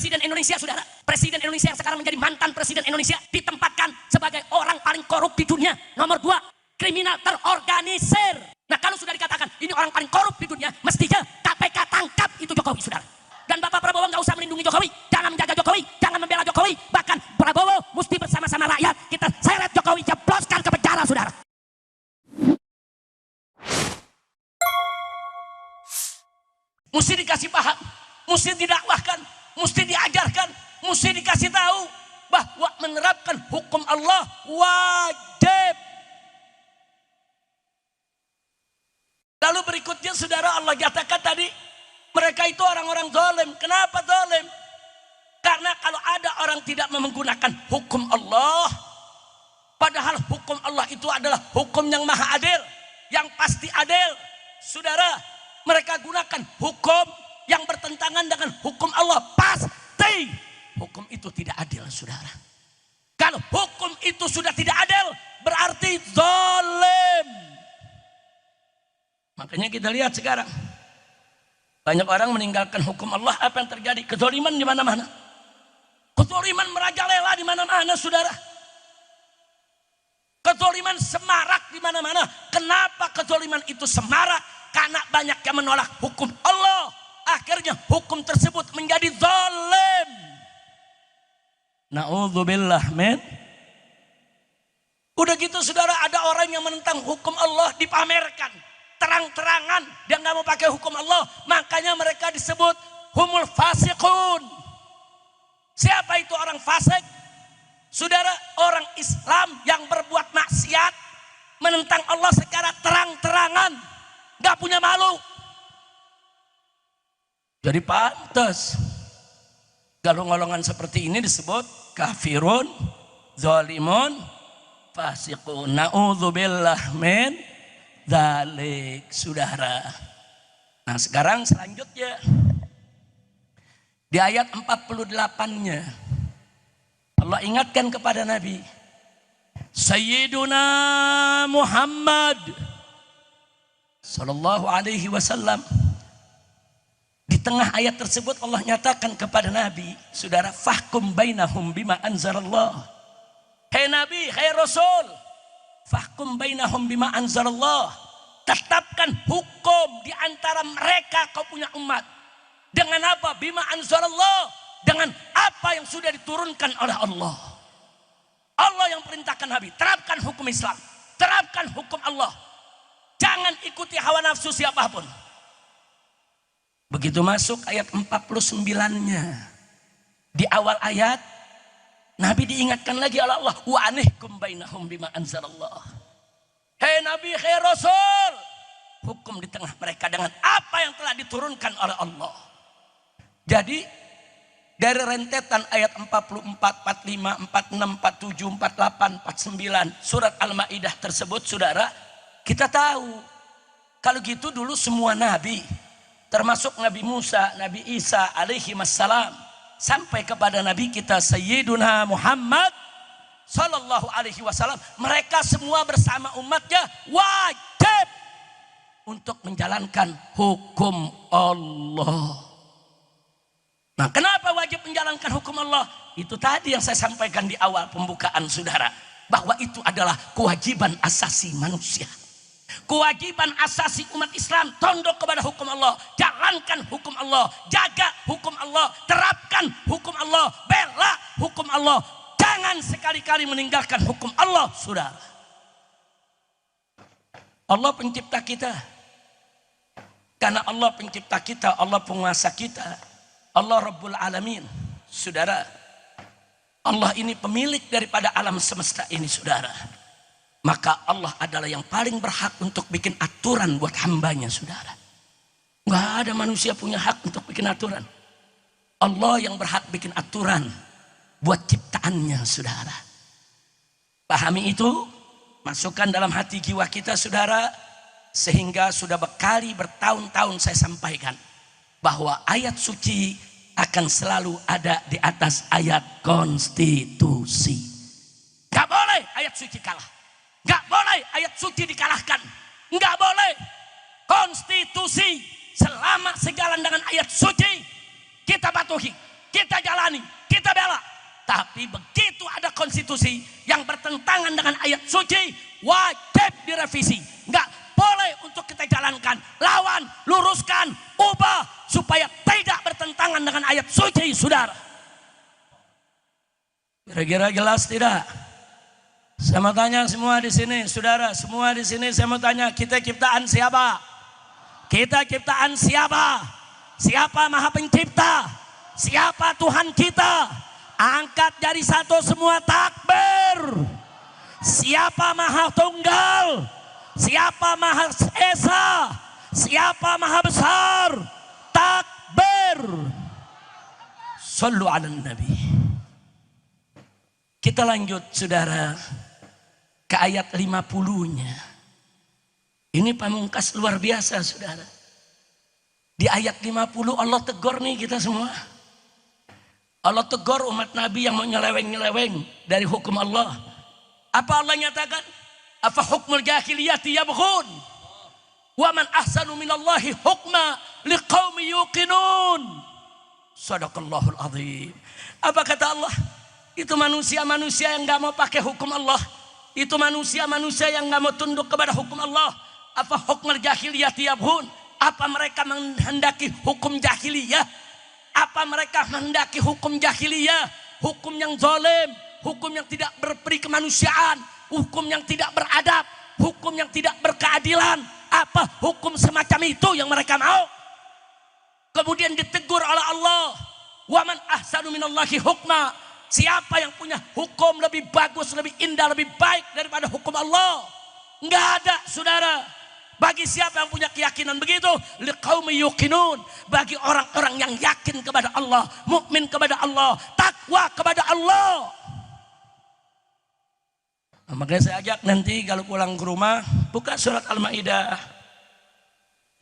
Presiden Indonesia, saudara. Presiden Indonesia yang sekarang menjadi mantan Presiden Indonesia ditempatkan sebagai orang paling korup di dunia. Nomor 2, kriminal terorganisir. Nah, kalau sudah dikatakan ini orang paling korup di dunia, mestinya KPK tangkap itu Jokowi, saudara. Dan Bapak Prabowo nggak usah melindungi Jokowi, jangan menjaga Jokowi, jangan membela Jokowi. Bahkan Prabowo mesti bersama-sama rakyat kita seret Jokowi, jebloskan ke penjara, saudara. Mesti dikasih paham, mesti didakwahkan, mesti diajarkan, mesti dikasih tahu bahwa menerapkan hukum Allah wajib. Lalu berikutnya, saudara, Allah katakan tadi mereka itu orang-orang zalim. Kenapa zalim? Karena kalau ada orang tidak menggunakan hukum Allah, padahal hukum Allah itu adalah hukum yang maha adil, yang pasti adil, saudara. Mereka gunakan hukum yang bertentangan dengan hukum Allah, pasti hukum itu tidak adil, saudara. Kalau hukum itu sudah tidak adil, berarti zalim. Makanya kita lihat sekarang banyak orang meninggalkan hukum Allah. Apa yang terjadi? Kezaliman di mana-mana. Kezaliman merajalela di mana-mana, saudara. Kezaliman semarak di mana-mana. Kenapa kezaliman itu semarak? Karena banyak yang menolak hukum Allah. Akhirnya hukum tersebut menjadi zalim. Na'udzubillah, men. Udah gitu, saudara, ada orang yang menentang hukum Allah dipamerkan terang-terangan. Dia nggak mau pakai hukum Allah. Makanya mereka disebut humul fasiqun. Siapa itu orang fasik? Saudara, orang Islam yang berbuat maksiat, menentang Allah secara terang-terangan, gak punya malu. Jadi pantas kalau golongan seperti ini disebut kafirun, zalimun, fasiqun. Na'udzubillah min dzalik, saudara. Nah, sekarang selanjutnya di ayat 48-nya Allah ingatkan kepada Nabi Sayyiduna Muhammad Sallallahu alaihi wasallam. Di tengah ayat tersebut Allah nyatakan kepada Nabi, saudara, fahkum bainahum bima anzalallah. Hai Nabi, hai Rasul, fahkum bainahum bima anzalallah. Tetapkan hukum di antara mereka, kau punya umat. Dengan apa? Bima anzalallah. Dengan apa yang sudah diturunkan oleh Allah. Allah yang perintahkan Nabi, terapkan hukum Islam, terapkan hukum Allah. Jangan ikuti hawa nafsu siapapun. Begitu masuk ayat 49-nya. Di awal ayat, Nabi diingatkan lagi oleh Allah. Wa anihkum bainahum bima anzalallah. Hei Nabi, hei Rasul. Hukum di tengah mereka dengan apa yang telah diturunkan oleh Allah. Jadi, dari rentetan ayat 44, 45, 46, 47, 48, 49, surat Al-Ma'idah tersebut, saudara, kita tahu kalau gitu dulu semua nabi, termasuk Nabi Musa, Nabi Isa alaihi wassalam, sampai kepada Nabi kita Sayyiduna Muhammad Sallallahu alaihi wasallam, mereka semua bersama umatnya wajib untuk menjalankan hukum Allah. Nah, kenapa wajib menjalankan hukum Allah? Itu tadi yang saya sampaikan di awal pembukaan, saudara, bahwa itu adalah kewajiban asasi manusia. Kewajiban asasi umat Islam, tunduk kepada hukum Allah, jalankan hukum Allah, jaga hukum Allah, terapkan hukum Allah, bela hukum Allah. Jangan sekali-kali meninggalkan hukum Allah, saudara. Allah pencipta kita. Karena Allah pencipta kita, Allah penguasa kita, Allah Rabbul Alamin, saudara. Allah ini pemilik daripada alam semesta ini, saudara. Maka Allah adalah yang paling berhak untuk bikin aturan buat hambanya, saudara. Nggak ada manusia punya hak untuk bikin aturan. Allah yang berhak bikin aturan buat ciptaannya, saudara. Pahami itu, masukkan dalam hati jiwa kita, saudara. Sehingga sudah bertahun-tahun saya sampaikan bahwa ayat suci akan selalu ada di atas ayat konstitusi. Nggak boleh ayat suci kalah. Nggak boleh ayat suci dikalahkan. Nggak boleh. Konstitusi selama sejalan dengan ayat suci kita patuhi, kita jalan. Tapi begitu ada konstitusi yang bertentangan dengan ayat suci, wajib direvisi. Enggak boleh untuk kita jalankan. Lawan, luruskan, ubah supaya tidak bertentangan dengan ayat suci, saudara. Kira-kira jelas tidak? Saya mau tanya semua di sini, saudara, semua di sini saya mau tanya, kita ciptaan siapa? Kita ciptaan siapa? Siapa Maha Pencipta? Siapa Tuhan kita? Angkat jari satu semua, takbir. Siapa Maha Tunggal? Siapa Maha Esa? Siapa Maha Besar? Takbir. Sallu ala Nabi. Kita lanjut, saudara, ke ayat 50-nya. Ini pamungkas luar biasa, saudara. Di ayat 50 Allah tegur nih kita semua. Allah tegur umat Nabi yang mau nyeleweng-nyeleweng dari hukum Allah. Apa Allah nyatakan? Afa hukmul jahiliyati yabghun wa man ahsanu minallahi hukma liqaumi yuqinun. Shadaqallahul azim. Apa kata Allah? Itu manusia-manusia yang gak mau pakai hukum Allah. Itu manusia-manusia yang gak mau tunduk kepada hukum Allah. Afa hukmul jahiliyati yabghun. Apa mereka menghendaki hukum jahiliyah? Apa mereka menghendaki hukum jahiliyah? Hukum yang zalim, hukum yang tidak berperi kemanusiaan, hukum yang tidak beradab, hukum yang tidak berkeadilan. Apa hukum semacam itu yang mereka mau? Kemudian ditegur oleh Allah, wa man ahsanu minallahi hukma. Siapa yang punya hukum lebih bagus, lebih indah, lebih baik daripada hukum Allah? Enggak ada, saudara. Bagi siapa yang punya keyakinan begitu? Liqaumi yuqinun. Bagi orang-orang yang yakin kepada Allah, mukmin kepada Allah, takwa kepada Allah. Nah, makanya saya ajak nanti kalau pulang ke rumah, buka surat Al-Maidah.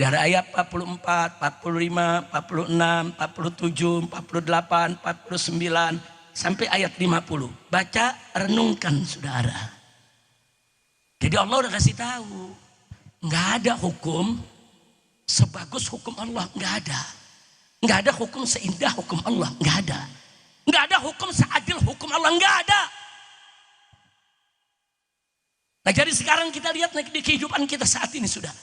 Dari ayat 44, 45, 46, 47, 48, 49 sampai ayat 50. Baca, renungkan, saudara. Jadi Allah udah kasih tahu. Nggak ada hukum sebagus hukum Allah, nggak ada. Nggak ada hukum seindah hukum Allah, nggak ada. Nggak ada hukum seadil hukum Allah, nggak ada. Nah, jadi sekarang kita lihat di kehidupan kita saat ini, sudah.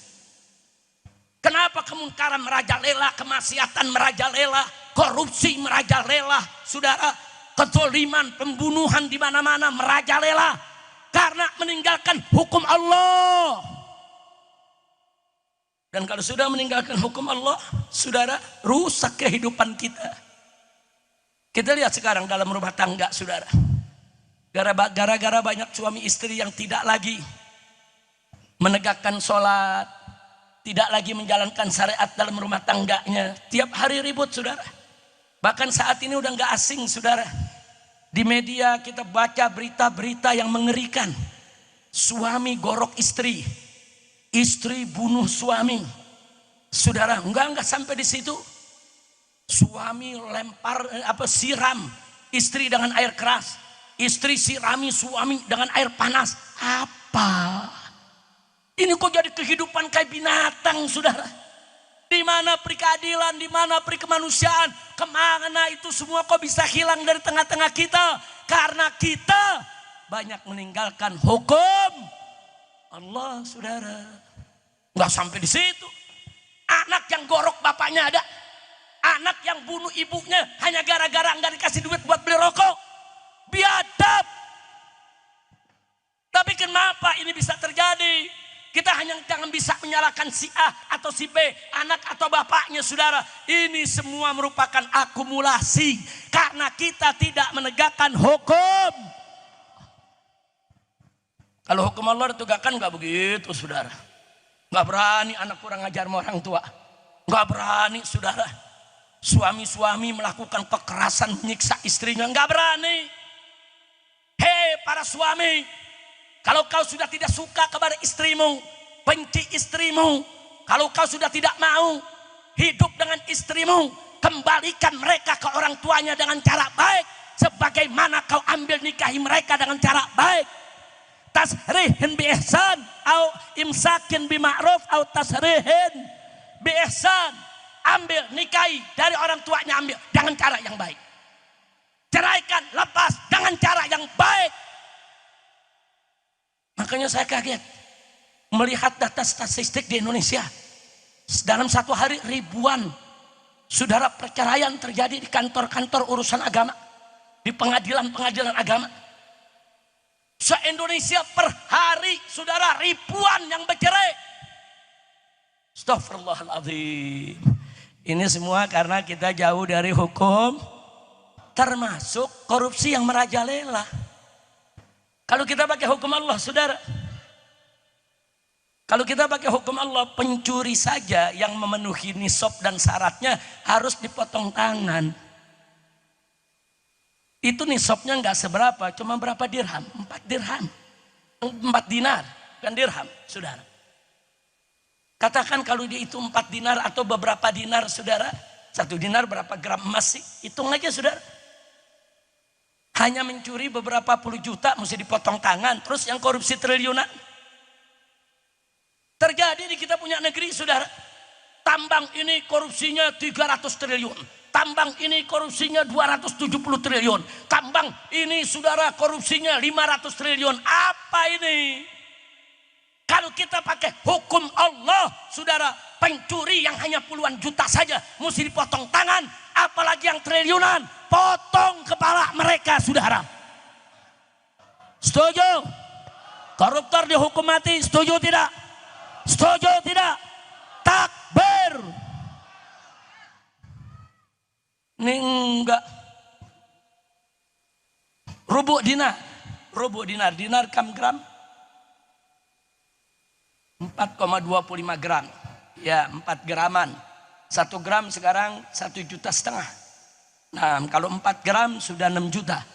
Kenapa kemungkaran merajalela, kemaksiatan merajalela, korupsi merajalela, saudara, kezaliman, pembunuhan di mana-mana merajalela karena meninggalkan hukum Allah. Dan kalau sudah meninggalkan hukum Allah, saudara, rusak kehidupan kita. Kita lihat sekarang dalam rumah tangga, saudara. Gara-gara banyak suami istri yang tidak lagi menegakkan sholat, tidak lagi menjalankan syariat dalam rumah tangganya. Tiap hari ribut, saudara. Bahkan saat ini udah gak asing, saudara. Di media kita baca berita-berita yang mengerikan. Suami gorok istri. Istri bunuh suami. Saudara, enggak sampai di situ. Suami siram istri dengan air keras. Istri sirami suami dengan air panas. Apa? Ini kok jadi kehidupan kayak binatang, saudara? Di mana perikeadilan, di mana perikemanusiaan? Kemana itu semua kok bisa hilang dari tengah-tengah kita? Karena kita banyak meninggalkan hukum Allah, saudara. Nggak sampai di situ. Anak yang gorok bapaknya ada. Anak yang bunuh ibunya hanya gara-gara nggak dikasih duit buat beli rokok. Biadab. Tapi kenapa ini bisa terjadi? Kita hanya jangan bisa menyalahkan si A atau si B, anak atau bapaknya, saudara. Ini semua merupakan akumulasi karena kita tidak menegakkan hukum. Kalau hukum Allah ditegakkan nggak begitu, saudara. Nggak berani anak kurang ajar sama orang tua. Nggak berani, saudara. Suami-suami melakukan kekerasan menyiksa istrinya, nggak berani. Hei para suami, kalau kau sudah tidak suka kepada istrimu, benci istrimu, kalau kau sudah tidak mau hidup dengan istrimu, kembalikan mereka ke orang tuanya dengan cara baik, sebagaimana kau ambil nikahi mereka dengan cara baik. Tasrihin bi ihsan au imsakin bi ma'ruf au tasrihin bi ihsan. Ambil nikahi dari orang tuanya, ambil dengan cara yang baik. Ceraikan, lepas dengan cara yang baik. Makanya saya kaget melihat data statistik di Indonesia. Dalam satu hari ribuan saudara perceraian terjadi di kantor-kantor urusan agama, di pengadilan-pengadilan agama. Se-Indonesia per hari saudara ribuan yang bercerai. Astagfirullahaladzim. Ini semua karena kita jauh dari hukum, termasuk korupsi yang merajalela. Kalau kita pakai hukum Allah, saudara, kalau kita pakai hukum Allah, pencuri saja yang memenuhi nisab dan syaratnya harus dipotong tangan. Itu nisabnya nggak seberapa, cuma berapa dirham? 4 dirham, 4 dinar, kan dirham, saudara. Katakan kalau dia itu 4 dinar atau beberapa dinar, saudara. 1 dinar berapa gram emas sih? Hitung aja, saudara. Hanya mencuri beberapa puluh juta mesti dipotong tangan. Terus yang korupsi triliunan. Terjadi di kita punya negeri, saudara. Tambang ini korupsinya 300 triliun. Tambang ini korupsinya 270 triliun. Tambang ini, saudara, korupsinya 500 triliun. Apa ini? Kalau kita pakai hukum Allah, saudara, pencuri yang hanya puluhan juta saja mesti dipotong tangan. Apalagi yang triliunan, potong kepala mereka, saudara. Setuju? Koruptor dihukum mati, setuju tidak? Setuju tidak? Takbir. Ini enggak. Rubuk dinar, dinar kam gram? 4,25 gram. Ya, 4 graman. 1 gram sekarang 1,5 juta. Nah, kalau 4 gram sudah 6 juta.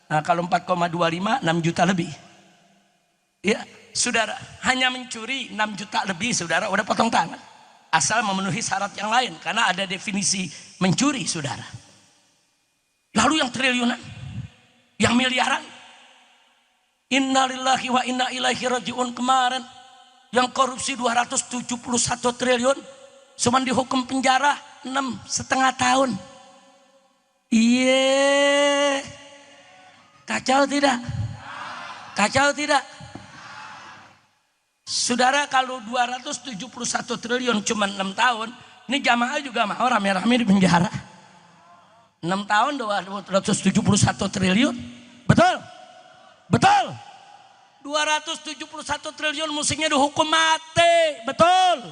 Nah, kalau 4,25 6 juta lebih. Ya, saudara, hanya mencuri 6 juta lebih, saudara, udah potong tangan. Asal memenuhi syarat yang lain, karena ada definisi mencuri, saudara. Lalu yang triliunan, yang miliaran. Innalillahi wa inna ilaihi rajiun kemarin. Yang korupsi 271 triliun, cuman dihukum penjara 6,5 tahun. Iya, kacau tidak? Kacau tidak? Saudara, kalau 271 triliun cuma 6 tahun, ini jamaah juga mau rame-rame di penjara. 6 tahun 271 triliun. Betul? Betul? 271 triliun musiknya dihukum mati. Betul?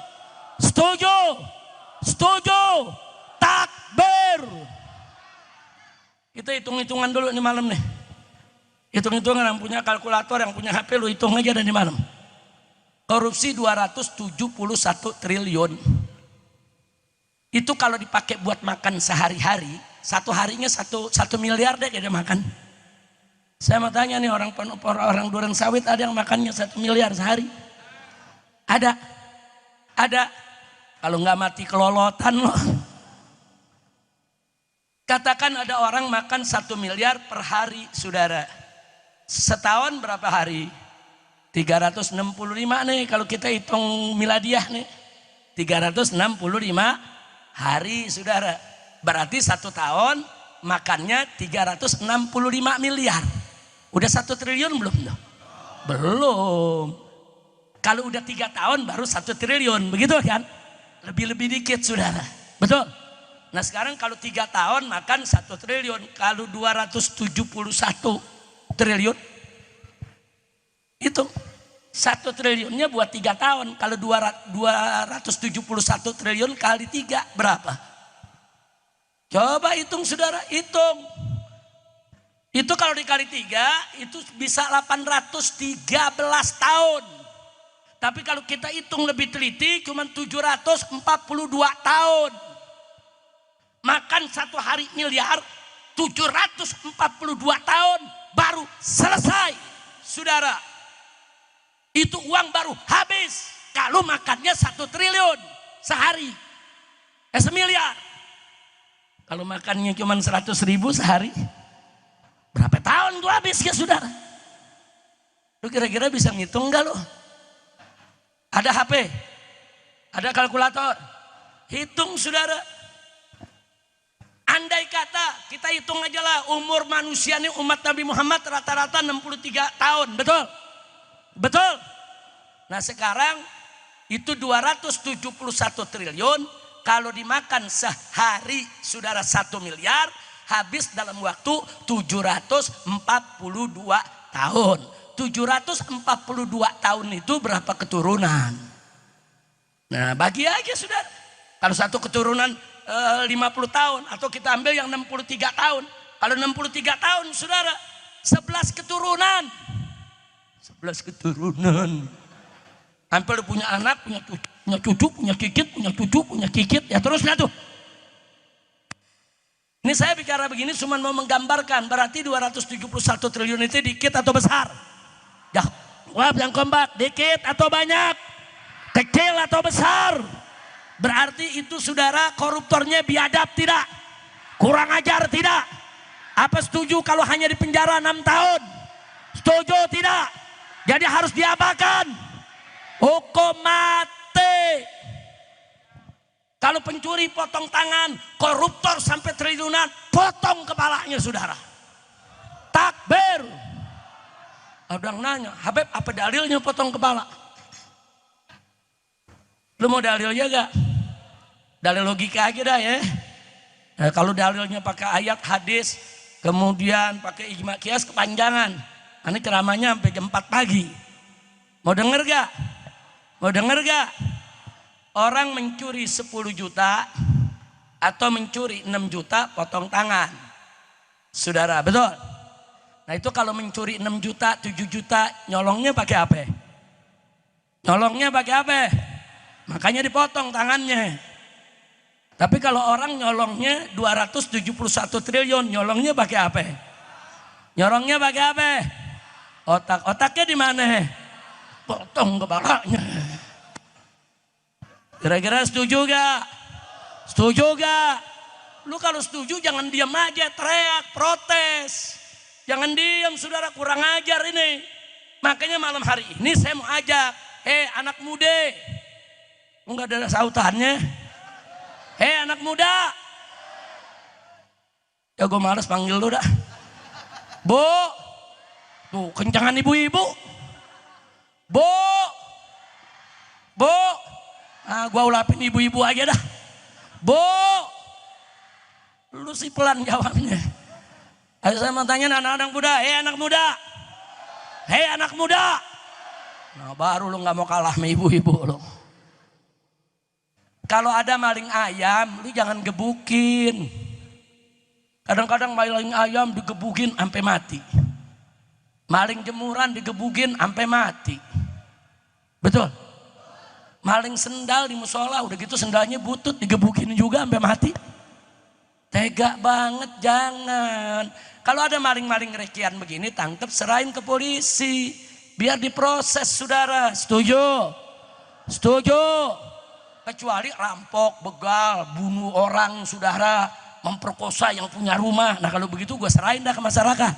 Setuju? Setuju? Takbir. Kita hitung-hitungan dulu nih malam nih. Hitung-hitungan, yang punya kalkulator, yang punya HP, lu hitung aja dari malam. Korupsi 271 triliun. Itu kalau dipakai buat makan sehari-hari, satu harinya 1 miliar deh dia makan. Saya mau tanya nih, orang Duren Sawit ada yang makannya 1 miliar sehari? Ada? Ada? Kalau nggak mati kelolotan loh. Katakan ada orang makan 1 miliar per hari, saudara. Setahun berapa hari? 365 nih kalau kita hitung miladiah nih. 365 hari, saudara. Berarti 1 tahun makannya 365 miliar. Udah 1 triliun belum? Belum. Kalau udah 3 tahun baru 1 triliun, begitu kan? Lebih-lebih dikit, saudara. Betul? Nah sekarang kalau 3 tahun makan 1 triliun. Kalau 271 triliun, itu 1 triliunnya buat 3 tahun. Kalau 271 triliun kali 3 berapa? Coba hitung, saudara, hitung. Itu kalau dikali 3 itu bisa 813 tahun. Tapi kalau kita hitung lebih teliti cuma 742 tahun. Makan 1 hari miliar, 742 tahun baru selesai, saudara. Itu uang baru habis. Kalau makannya 1 triliun sehari, semiliar. Kalau makannya cuma 100.000 sehari, berapa tahun tuh habis ya, saudara? Lu kira-kira bisa ngitung enggak lo? Ada HP, ada kalkulator, hitung, saudara. Andaikan kita hitung aja lah umur manusia nih umat Nabi Muhammad rata-rata 63 tahun, betul? Betul? Nah sekarang itu 271 triliun, kalau dimakan sehari saudara 1 miliar, habis dalam waktu 742 tahun. 742 tahun itu berapa keturunan? Nah bagi aja saudara. Kalau satu keturunan 50 tahun, atau kita ambil yang 63 tahun. Kalau 63 tahun saudara, 11 keturunan. 11 keturunan. Hampir punya anak, punya cucu, punya kikit, punya cucu, punya kikit. Ya terusnya tuh. Ini saya bicara begini cuma mau menggambarkan. Berarti 271 triliun itu dikit atau besar? Jawab yang kompak. Dikit atau banyak? Kecil atau besar? Berarti itu saudara koruptornya biadab tidak? Kurang ajar tidak? Apa setuju kalau hanya di penjara 6 tahun? Setuju tidak? Jadi harus diapakan? Hukum mati. Kalau pencuri potong tangan, koruptor sampai triliunan, potong kepalanya saudara. Takbir. Ada yang nanya, Habib apa dalilnya potong kepala? Lu mau dalilnya gak? Dalil logika aja dah ya. Nah, kalau dalilnya pakai ayat hadis, kemudian pakai ijma kias kepanjangan. Ini ceramahnya sampai jam 4 pagi. Mau denger gak? Mau denger gak? Orang mencuri 10 juta atau mencuri 6 juta potong tangan. Saudara, betul? Nah itu kalau mencuri 6 juta, 7 juta, nyolongnya pakai apa? Nyolongnya pakai apa? Makanya dipotong tangannya. Tapi kalau orang nyolongnya 271 triliun, nyolongnya pakai apa? Nyolongnya pakai apa? Otaknya di mana? Potong kepalanya. Kira-kira setuju gak? Setuju gak? Lu kalau setuju jangan diam aja, teriak, protes. Jangan diam saudara, kurang ajar ini. Makanya malam hari ini saya mau ajak, anak muda. Enggak ada sautannya. Anak muda. Ya gue males panggil lu dah. Bu. Tuh kencangan ibu-ibu. Bu. Bu. Ah gue ulapin ibu-ibu aja dah. Bu. Lu sih pelan jawabnya. Ayo saya mau tanya anak-anak muda. Anak muda. Anak muda. Nah baru lu gak mau kalah sama ibu-ibu lu. Kalau ada maling ayam, lu jangan gebukin. Kadang-kadang maling ayam digebukin sampai mati. Maling jemuran digebukin sampai mati. Betul? Maling sendal di musola, udah gitu sendalnya butut, digebukin juga sampai mati. Tega banget, jangan. Kalau ada maling-maling rekian begini, tangkap, serahin ke polisi. Biar diproses saudara, setuju? Setuju? Kecuali rampok, begal, bunuh orang saudara, memperkosa yang punya rumah. Nah kalau begitu gue serahin dah ke masyarakat.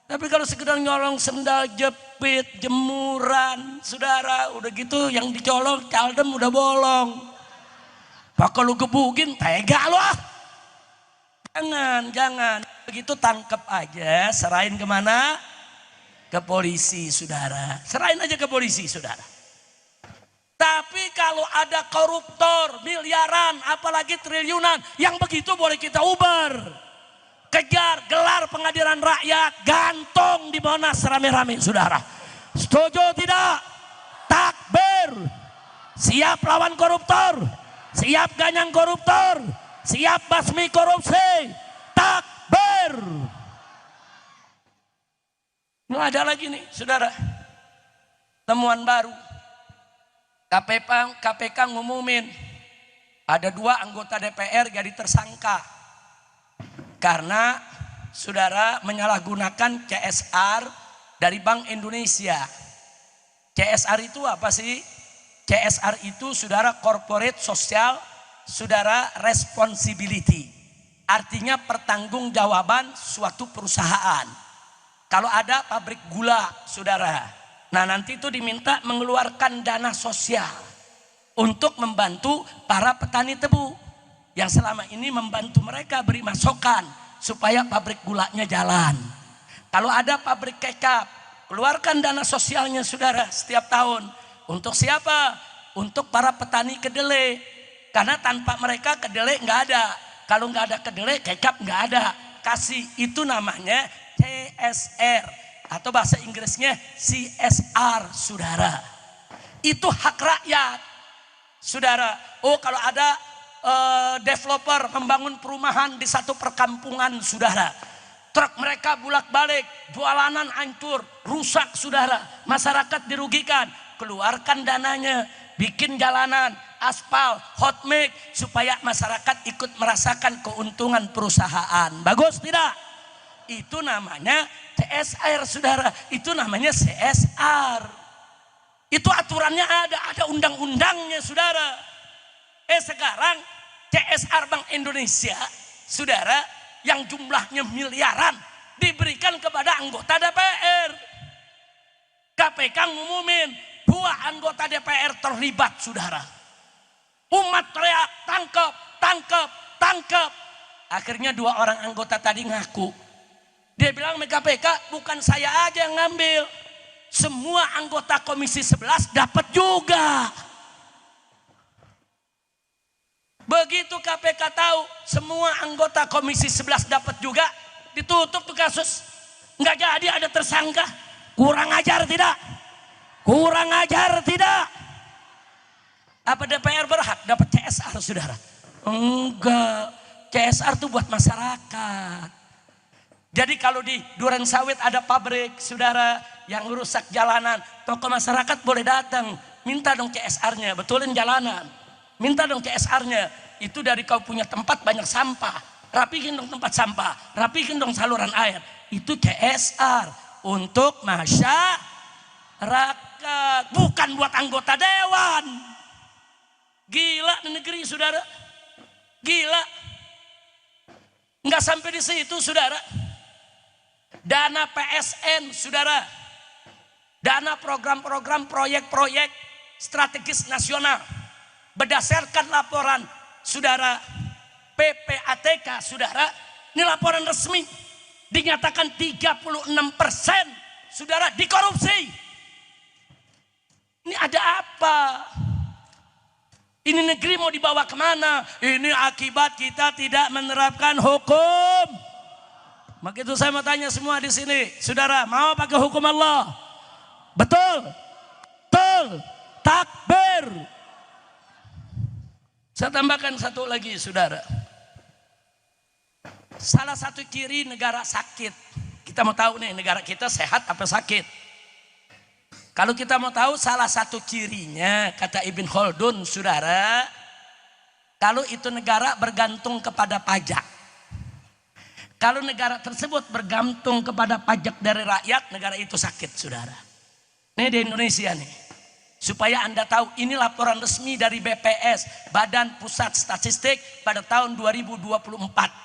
Tapi kalau sekedar nyolong sendal jepit, jemuran, saudara, udah gitu yang dicolong caldem udah bolong. Pak kalau gebukin tega lu ah. Jangan. Begitu tangkap aja, serahin kemana? Ke polisi saudara. Serahin aja ke polisi saudara. Tapi kalau ada koruptor miliaran, apalagi triliunan, yang begitu boleh kita uber. Kejar, gelar pengadilan rakyat, gantung di Monas rame-rame saudara. Setuju tidak? Takbir. Siap lawan koruptor, siap ganyang koruptor, siap basmi korupsi. Takbir. Ini ada lagi nih saudara, temuan baru. KPK ngumumin ada 2 anggota DPR jadi tersangka karena saudara menyalahgunakan CSR dari Bank Indonesia. CSR itu apa sih? CSR itu saudara corporate social saudara responsibility. Artinya pertanggungjawaban suatu perusahaan. Kalau ada pabrik gula saudara, nah nanti itu diminta mengeluarkan dana sosial untuk membantu para petani tebu. yang selama ini membantu mereka beri masukan supaya pabrik gulanya jalan. Kalau ada pabrik kecap, keluarkan dana sosialnya saudara setiap tahun. Untuk siapa? Untuk para petani kedelai. Karena tanpa mereka kedelai nggak ada. Kalau nggak ada kedelai, kecap nggak ada. Kasih, itu namanya CSR atau bahasa Inggrisnya CSR saudara. Itu hak rakyat saudara. Oh, kalau ada developer membangun perumahan di satu perkampungan saudara, truk mereka bolak-balik, jualanan hancur, rusak saudara, masyarakat dirugikan, keluarkan dananya, bikin jalanan, aspal, hot mix, supaya masyarakat ikut merasakan keuntungan perusahaan. Bagus tidak? Itu namanya CSR saudara, itu namanya CSR. Itu aturannya ada undang-undangnya saudara. Sekarang CSR Bank Indonesia saudara yang jumlahnya miliaran diberikan kepada anggota DPR. KPK ngumumin 2 anggota DPR terlibat saudara. Umat teriak tangkap, tangkap, tangkap. Akhirnya 2 orang anggota tadi ngaku. Dia bilang ke KPK, bukan saya aja yang ngambil, semua anggota Komisi 11 dapat juga. Begitu KPK tahu semua anggota Komisi 11 dapat juga, ditutup tuh kasus. Nggak jadi ada tersangka. Kurang ajar tidak? Kurang ajar tidak? Apa DPR berhak dapat CSR saudara? Enggak. CSR tuh buat masyarakat. Jadi kalau di Duren Sawit ada pabrik saudara yang rusak jalanan, tokoh masyarakat boleh datang, minta dong CSR-nya, betulin jalanan. Minta dong CSR-nya. Itu dari kau punya tempat banyak sampah, rapihin dong tempat sampah, rapihin dong saluran air. Itu CSR untuk masyarakat, bukan buat anggota dewan. Gila di negeri saudara, gila. Nggak sampai di situ saudara. Dana PSN saudara, dana program-program proyek-proyek strategis nasional, berdasarkan laporan saudara PPATK saudara, ini laporan resmi, dinyatakan 36% saudara dikorupsi. Ini ada apa? Ini negeri mau dibawa kemana? Ini akibat kita tidak menerapkan hukum. Maka itu saya mau tanya semua di sini, saudara, mau pakai hukum Allah? Betul? Betul. Takbir. Saya tambahkan satu lagi saudara. Salah satu ciri negara sakit. Kita mau tahu nih negara kita sehat apa sakit. Kalau kita mau tahu salah satu cirinya, kata Ibn Khaldun saudara, kalau itu negara bergantung kepada pajak. Kalau negara tersebut bergantung kepada pajak dari rakyat, negara itu sakit saudara. Ini di Indonesia nih. Supaya Anda tahu, ini laporan resmi dari BPS, Badan Pusat Statistik, pada tahun 2024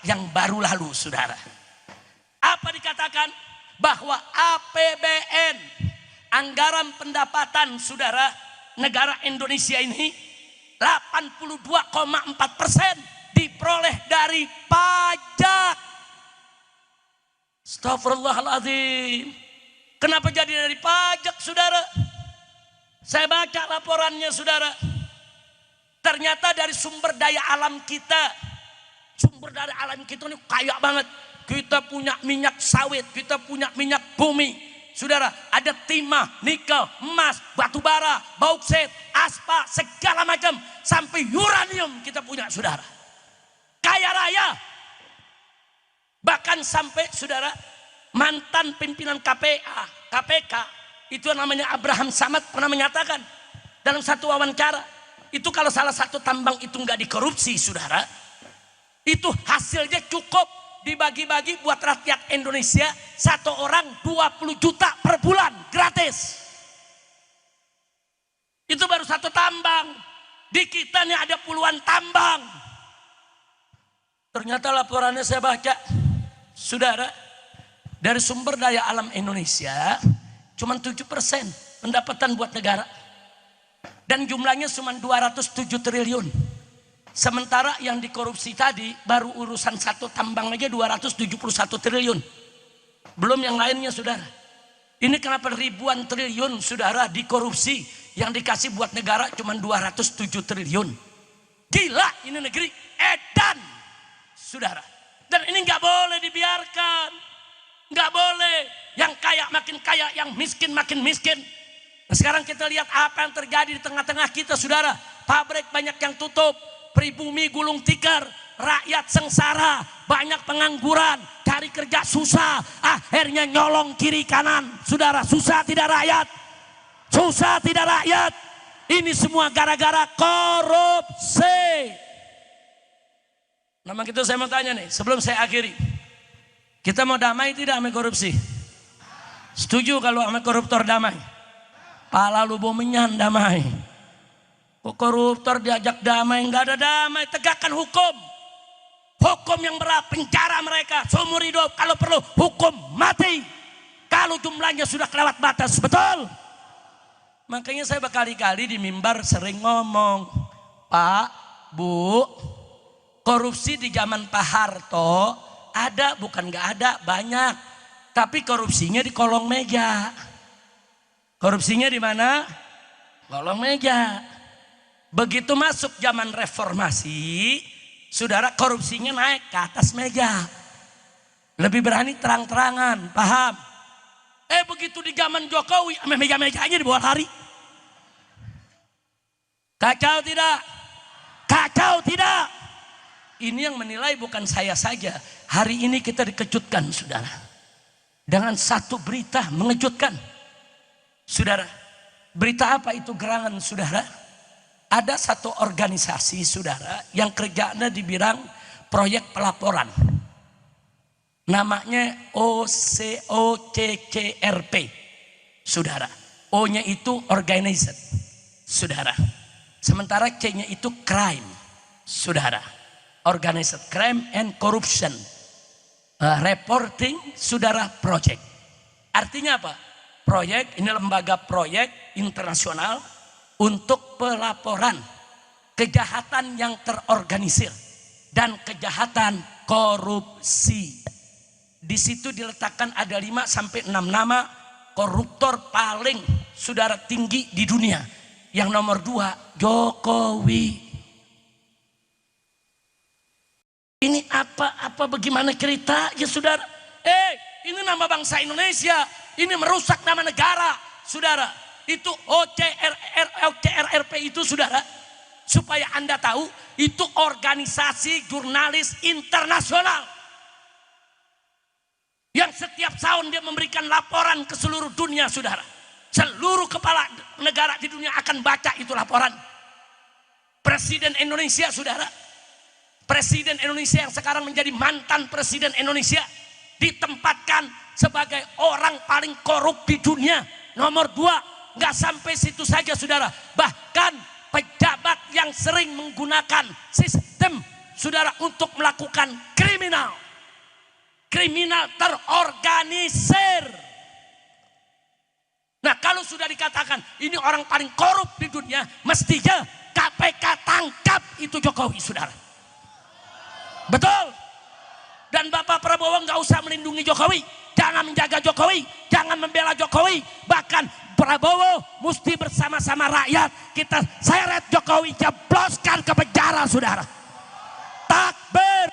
yang baru lalu saudara. Apa dikatakan? Bahwa APBN, anggaran pendapatan saudara negara Indonesia ini 82,4% diperoleh dari pajak. Astagfirullahaladzim. Kenapa jadi dari pajak saudara? Saya baca laporannya saudara. Ternyata dari sumber daya alam kita. Sumber daya alam kita ini kaya banget. Kita punya minyak sawit, kita punya minyak bumi. Saudara, ada timah, nikel, emas, batu bara, bauksit, aspal, segala macam. Sampai uranium kita punya saudara. Kaya raya. Bahkan sampai saudara, mantan pimpinan KPK, itu namanya Abraham Samad pernah menyatakan dalam satu wawancara, itu kalau salah satu tambang itu nggak dikorupsi saudara, itu hasilnya cukup dibagi-bagi buat rakyat Indonesia, satu orang 20 juta per bulan gratis. Itu baru satu tambang. Di kita nih ada puluhan tambang. Ternyata laporannya saya baca saudara, dari sumber daya alam Indonesia cuma 7% pendapatan buat negara. Dan jumlahnya cuma 207 triliun. Sementara yang dikorupsi tadi baru urusan satu tambang aja 271 triliun. Belum yang lainnya saudara. Ini kenapa ribuan triliun saudara dikorupsi, yang dikasih buat negara cuma 207 triliun. Gila ini negeri edan saudara. Dan ini nggak boleh dibiarkan. Nggak boleh. Yang kaya makin kaya, yang miskin makin miskin. Nah, sekarang kita lihat apa yang terjadi di tengah-tengah kita saudara. Pabrik banyak yang tutup. Pribumi gulung tikar, rakyat sengsara, banyak pengangguran, cari kerja susah, akhirnya nyolong kiri kanan. Saudara, susah tidak rakyat? Susah tidak rakyat? Ini semua gara-gara korupsi. Nah, gitu saya mau tanya nih, sebelum saya akhiri. Kita mau damai tidak sama korupsi? Setuju kalau sama koruptor damai? Pala lu bomenyan damai. Koruptor diajak damai, nggak ada damai. Tegakkan hukum, hukum yang berat, penjara mereka seumur hidup, kalau perlu hukum mati kalau jumlahnya sudah kelewat batas. Betul? Makanya saya berkali-kali di mimbar sering ngomong, Pak, Bu, korupsi di zaman Pak Harto ada, bukan nggak ada, banyak. Tapi korupsinya di kolong meja. Korupsinya di mana? Kolong meja. Begitu masuk zaman reformasi, saudara, korupsinya naik ke atas meja. Lebih berani terang-terangan, paham? Begitu di zaman Jokowi, meja-mejanya dibawa lari. Kacau tidak? Kacau tidak? Ini yang menilai bukan saya saja. Hari ini kita dikejutkan saudara, dengan satu berita mengejutkan. Saudara, berita apa itu gerangan saudara? Ada satu organisasi saudara yang kerjanya di bidang proyek pelaporan. Namanya OCCRP. Saudara, O-nya itu organized. Saudara. Sementara C-nya itu crime. Saudara. Organized crime and corruption. Reporting saudara project. Artinya apa? Proyek, ini lembaga proyek internasional untuk pelaporan kejahatan yang terorganisir dan kejahatan korupsi. Di situ diletakkan ada 5 sampai 6 nama koruptor paling saudara tinggi di dunia. Yang nomor 2 Jokowi. Ini apa bagaimana cerita ya saudara? Ini nama bangsa Indonesia, ini merusak nama negara saudara. Itu OCRP itu saudara, supaya Anda tahu, itu organisasi jurnalis internasional yang setiap tahun dia memberikan laporan ke seluruh dunia saudara. Seluruh kepala negara di dunia akan baca itu laporan. Presiden Indonesia saudara, Presiden Indonesia yang sekarang menjadi mantan Presiden Indonesia, ditempatkan sebagai orang paling korup di dunia. Nomor 2. Nggak sampai situ saja saudara, bahkan pejabat yang sering menggunakan sistem saudara untuk melakukan kriminal terorganisir. Nah, kalau sudah dikatakan ini orang paling korup di dunia, mestinya KPK tangkap itu Jokowi saudara. Betul? Dan Bapak Prabowo nggak usah melindungi Jokowi, jangan menjaga Jokowi, jangan membela Jokowi. Bahkan Prabowo mesti bersama-sama rakyat kita seret Jokowi, jebloskan ke penjara saudara. Takbir,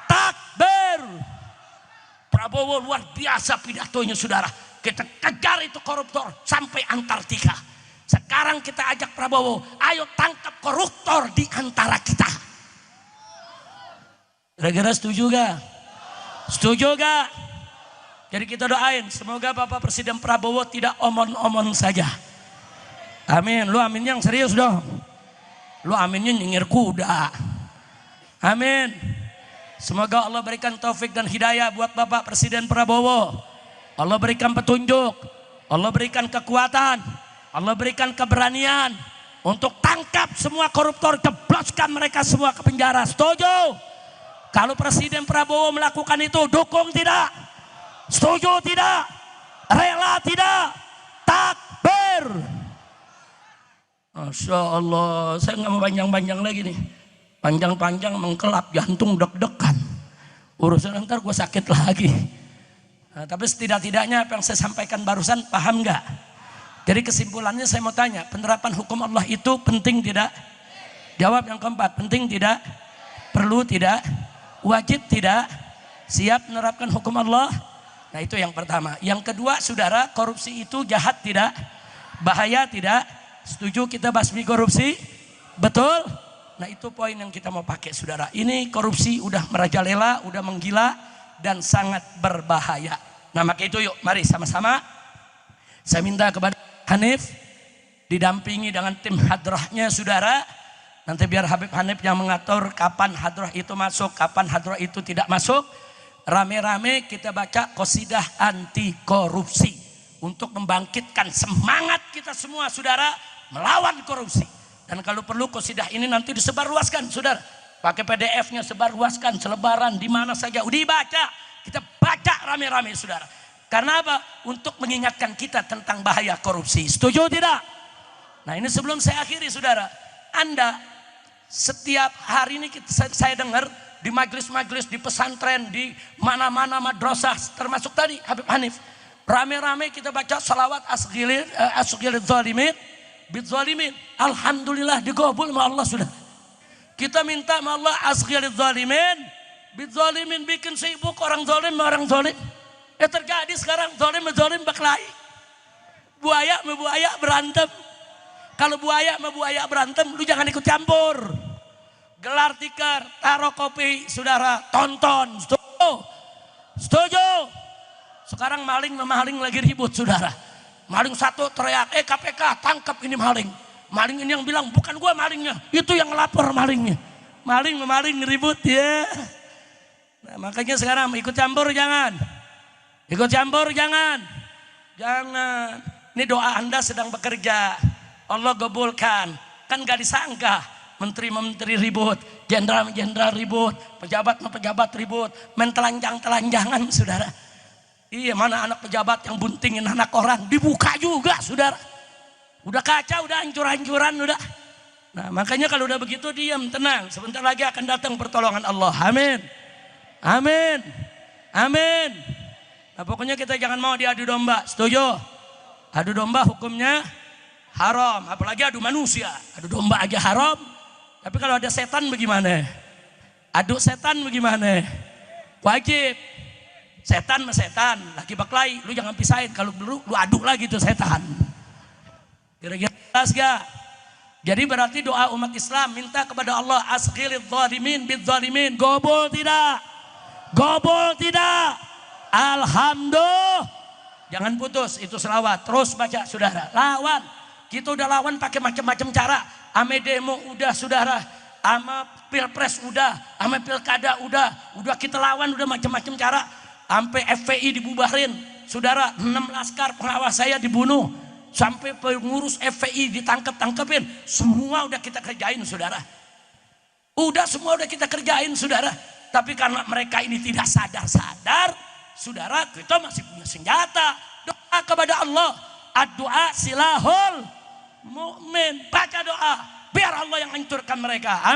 takbir. Prabowo luar biasa pidatonya saudara. Kita kejar itu koruptor sampai Antartika. Sekarang kita ajak Prabowo, ayo tangkap koruptor di antara kita. Kira-kira setuju gak? Setuju gak? Jadi kita doain, semoga Bapak Presiden Prabowo tidak omon-omon saja. Amin. Lu amin yang serius dong. Lu aminnya nyengir kuda. Amin. Semoga Allah berikan taufik dan hidayah buat Bapak Presiden Prabowo. Allah berikan petunjuk, Allah berikan kekuatan, Allah berikan keberanian untuk tangkap semua koruptor, jebloskan mereka semua ke penjara. Setuju? Kalau Presiden Prabowo melakukan itu, dukung tidak? Setuju tidak? Rela tidak? Takbir. Masya Allah, saya nggak mau panjang-panjang lagi nih. Panjang-panjang mengkelap, jantung deg-degan. Urusan ntar gue sakit lagi. Nah, tapi setidak-tidaknya apa yang saya sampaikan barusan paham nggak? Jadi kesimpulannya saya mau tanya, penerapan hukum Allah itu penting tidak? Jawab yang keempat, penting tidak? Perlu tidak? Wajib tidak? Siap menerapkan hukum Allah? Nah itu yang pertama. Yang kedua, saudara, korupsi itu jahat tidak? Bahaya tidak? Setuju kita basmi korupsi? Betul? Nah itu poin yang kita mau pakai, saudara. Ini korupsi udah merajalela, udah menggila dan sangat berbahaya. Nah maka itu yuk, mari sama-sama saya minta kepada Hanif didampingi dengan tim hadrahnya, saudara. Nanti biar Habib Hanif yang mengatur kapan hadrah itu masuk, kapan hadrah itu tidak masuk. Rame-rame kita baca qasidah anti korupsi untuk membangkitkan semangat kita semua, saudara, melawan korupsi. Dan kalau perlu qasidah ini nanti disebarluaskan, saudara. Pakai PDF-nya sebarluaskan, selebaran di mana saja dibaca. Kita baca rame-rame, saudara. Karena apa? Untuk mengingatkan kita tentang bahaya korupsi. Setuju tidak? Nah ini sebelum saya akhiri, saudara. Anda setiap hari ini saya dengar di majelis-majelis, di pesantren, di mana-mana madrasah, termasuk tadi Habib Hanif, rame-rame kita baca salawat asghilid zalimin bid zalimin. Alhamdulillah digobul sama Allah, sudah. Kita minta sama Allah asghilid zalimin bid zalimin, bikin sibuk orang zalim sama orang zalim. Terjadi sekarang zalim sama zalim berkelahi. Buaya sama buaya berantem. Kalau buaya sama buaya berantem, lu jangan ikut campur. Gelar tikar, taruh kopi, saudara, tonton. Setuju? Setuju? Sekarang maling memaling lagi ribut, saudara. Maling satu teriak, KPK tangkap ini maling. Maling ini yang bilang bukan gua malingnya, itu yang ngelapor malingnya. Maling memaling ribut ya. Nah, makanya sekarang ikut campur jangan. Ikut campur jangan. Jangan. Ini doa Anda sedang bekerja, Allah gabulkan. Kan gak disangka. Menteri-menteri ribut, jenderal-jenderal ribut, pejabat ribut, main telanjang-telanjangan, saudara. Iya, mana anak pejabat yang buntingin anak orang, dibuka juga, saudara. Udah kacau, udah hancur-hancuran, udah. Nah, makanya kalau udah begitu diam, tenang. Sebentar lagi akan datang pertolongan Allah. Amin. Amin. Amin. Nah, pokoknya kita jangan mau diadu domba. Setuju? Adu domba hukumnya haram, apalagi adu manusia. Adu domba aja haram. Tapi kalau ada setan bagaimana? Adu setan bagaimana? Wajib. Setan sama setan, laki baklai, lu jangan pisahin. Kalau lu adu lagi tuh setan. Kira-kira jelas gak? Jadi berarti doa umat Islam minta kepada Allah asghilidz zalimin bidz zalimin. Gobol tidak? Gobol tidak? Alhamdulillah. Jangan putus, itu selawat. Terus baca, saudara. Lawan. Kita udah lawan pakai macam-macam cara. Ame demo udah, saudara. Ama pilpres udah, ama pilkada udah kita lawan udah macam-macam cara. Sampai FPI dibubarin, saudara. 6 laskar pengawas saya dibunuh. Sampai pengurus FPI ditangkep-tangkepin. Semua udah kita kerjain, saudara. Udah semua udah kita kerjain, saudara. Tapi karena mereka ini tidak sadar-sadar, saudara, kita masih punya senjata. Doa kepada Allah. Ad-doa silahul mu'min. Baca doa biar Allah yang hancurkan mereka.